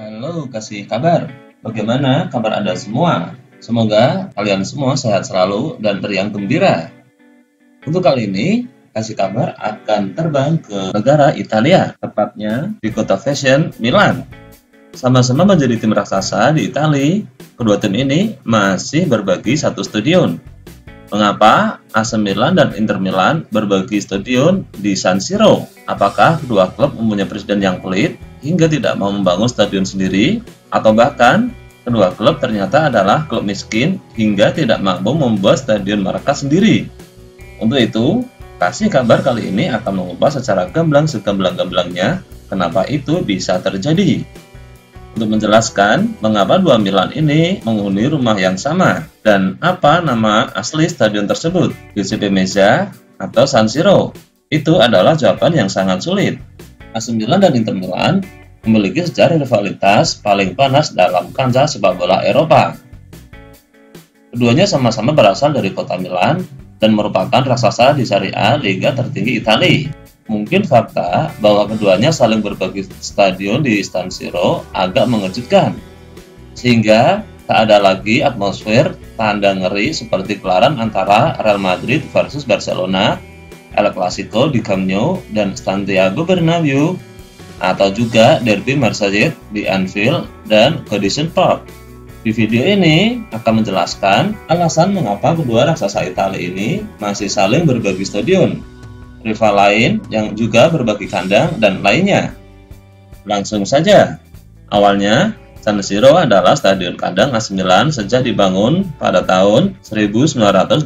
Halo, kasih kabar. Bagaimana kabar Anda semua? Semoga kalian semua sehat selalu dan riang gembira. Untuk kali ini, kasih kabar akan terbang ke negara Italia, tepatnya di kota fashion Milan. Sama-sama menjadi tim raksasa di Italia, kedua tim ini masih berbagi satu stadion. Mengapa AC Milan dan Inter Milan berbagi stadion di San Siro? Apakah kedua klub mempunyai presiden yang pelit hingga tidak mau membangun stadion sendiri? Atau bahkan kedua klub ternyata adalah klub miskin hingga tidak mampu membuat stadion mereka sendiri? Untuk itu, kasih kabar kali ini akan mengupas secara gamblang segamblang-gamblangnya kenapa itu bisa terjadi. Untuk menjelaskan mengapa dua Milan ini menghuni rumah yang sama dan apa nama asli stadion tersebut, Giuseppe Meazza atau San Siro, itu adalah jawaban yang sangat sulit. AC Milan dan Inter Milan memiliki sejarah rivalitas paling panas dalam kancah sepak bola Eropa. Keduanya sama-sama berasal dari kota Milan dan merupakan raksasa di Serie A Liga tertinggi Italia. Mungkin fakta bahwa keduanya saling berbagi stadion di San Siro agak mengejutkan, sehingga tak ada lagi atmosfer tanda ngeri seperti gelaran antara Real Madrid versus Barcelona, El Clasico di Camp Nou dan Santiago Bernabeu, atau juga Derby Merseyside di Anfield dan Goodison Park. Di video ini akan menjelaskan alasan mengapa kedua raksasa Italia ini masih saling berbagi stadion, rival lain yang juga berbagi kandang, dan lainnya. Langsung saja. Awalnya, San Siro adalah stadion kandang AC Milan sejak dibangun pada tahun 1926.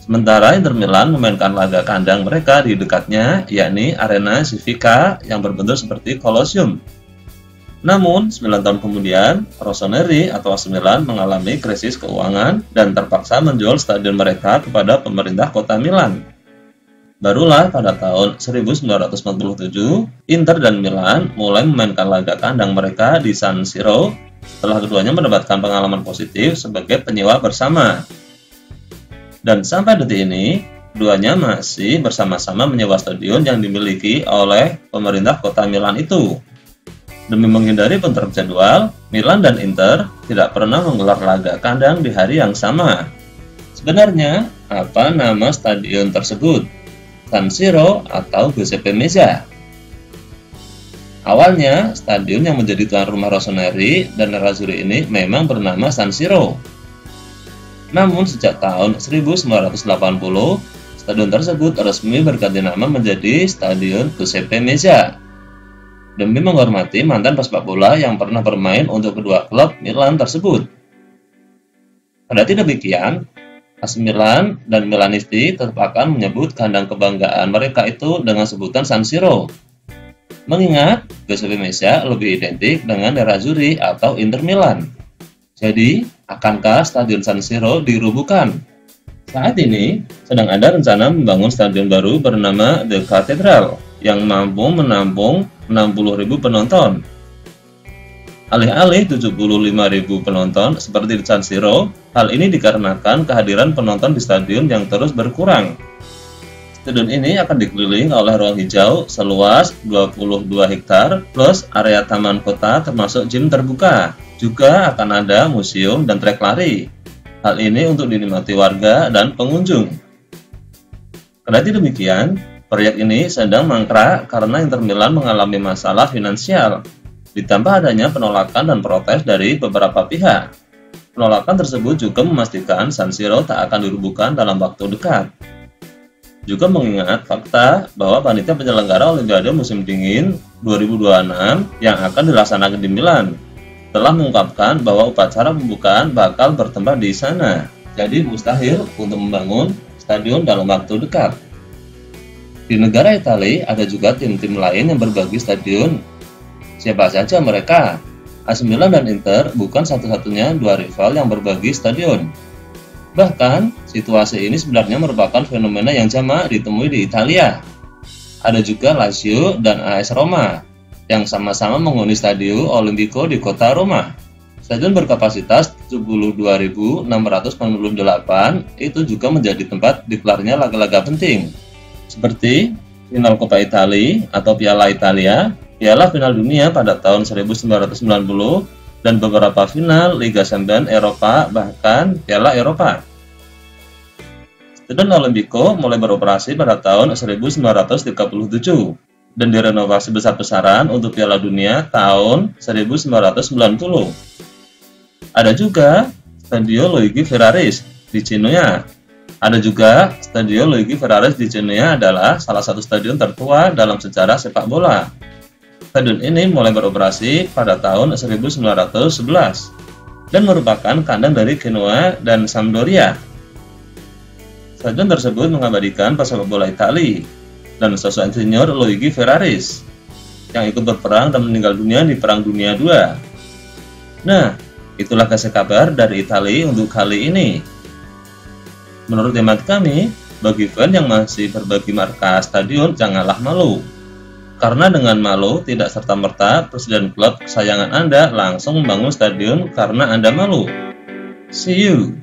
Sementara Inter Milan memainkan laga kandang mereka di dekatnya, yakni Arena Civica yang berbentuk seperti Colosseum. Namun, 9 tahun kemudian, Rossoneri atau AC Milan mengalami krisis keuangan dan terpaksa menjual stadion mereka kepada pemerintah kota Milan. Barulah pada tahun 1947, Inter dan Milan mulai memainkan laga kandang mereka di San Siro setelah keduanya mendapatkan pengalaman positif sebagai penyewa bersama. Dan sampai detik ini, keduanya masih bersama-sama menyewa stadion yang dimiliki oleh pemerintah kota Milan itu. Demi menghindari bentrok jadwal, Milan dan Inter tidak pernah menggelar laga kandang di hari yang sama. Sebenarnya, apa nama stadion tersebut? San Siro atau Giuseppe Meazza? Awalnya, stadion yang menjadi tuan rumah Rossoneri dan Nerazzurri ini memang bernama San Siro. Namun sejak tahun 1980, stadion tersebut resmi berganti nama menjadi Stadion Giuseppe Meazza demi menghormati mantan pesepak bola yang pernah bermain untuk kedua klub Milan tersebut. Kendati demikian, AC Milan dan Milanisti tetap akan menyebut kandang kebanggaan mereka itu dengan sebutan San Siro. Mengingat Giuseppe Meazza lebih identik dengan Nerazzurri atau Inter Milan. Jadi, akankah Stadion San Siro dirubuhkan? Saat ini, sedang ada rencana membangun stadion baru bernama The Cathedral yang mampu menampung 60.000 penonton. Alih-alih 75.000 penonton seperti di San Siro, hal ini dikarenakan kehadiran penonton di stadion yang terus berkurang. Stadion ini akan dikelilingi oleh ruang hijau seluas 22 hektar plus area taman kota termasuk gym terbuka. Juga akan ada museum dan trek lari. Hal ini untuk dinikmati warga dan pengunjung. Kendati demikian, proyek ini sedang mangkrak karena Inter Milan mengalami masalah finansial. Ditambah adanya penolakan dan protes dari beberapa pihak. Penolakan tersebut juga memastikan San Siro tak akan dirubuhkan dalam waktu dekat. Juga mengingat fakta bahwa panitia penyelenggara Olimpiade musim dingin 2026 yang akan dilaksanakan di Milan telah mengungkapkan bahwa upacara pembukaan bakal bertempat di sana. Jadi mustahil untuk membangun stadion dalam waktu dekat. Di negara Italia ada juga tim-tim lain yang berbagi stadion. Siapa saja mereka? AC Milan dan Inter bukan satu-satunya dua rival yang berbagi stadion. Bahkan, situasi ini sebenarnya merupakan fenomena yang jamak ditemui di Italia. Ada juga Lazio dan AS Roma yang sama-sama menghuni Stadio Olimpico di kota Roma. Stadion berkapasitas 72.698 itu juga menjadi tempat digelarnya laga-laga penting, seperti final Coppa Italia atau Piala Italia, Piala Final Dunia pada tahun 1990, dan beberapa final Liga Champions Eropa, bahkan Piala Eropa. Stadion Olimpico mulai beroperasi pada tahun 1937 dan direnovasi besar-besaran untuk Piala Dunia tahun 1990. Ada juga Stadio Luigi Ferraris di Genoa. Ada juga Stadio Luigi Ferraris di Genoa adalah salah satu stadion tertua dalam sejarah sepak bola. Stadion ini mulai beroperasi pada tahun 1911 dan merupakan kandang dari Genoa dan Sampdoria. Stadion tersebut mengabadikan pesepak bola Italia dan sosok insinyur Luigi Ferraris yang ikut berperang dan meninggal dunia di Perang Dunia II. Nah, itulah kasih kabar dari Italia untuk kali ini. Menurut hemat kami, bagi fans yang masih berbagi marka stadion, janganlah malu. Karena dengan malu, tidak serta-merta presiden klub kesayangan Anda langsung membangun stadion karena Anda malu. See you!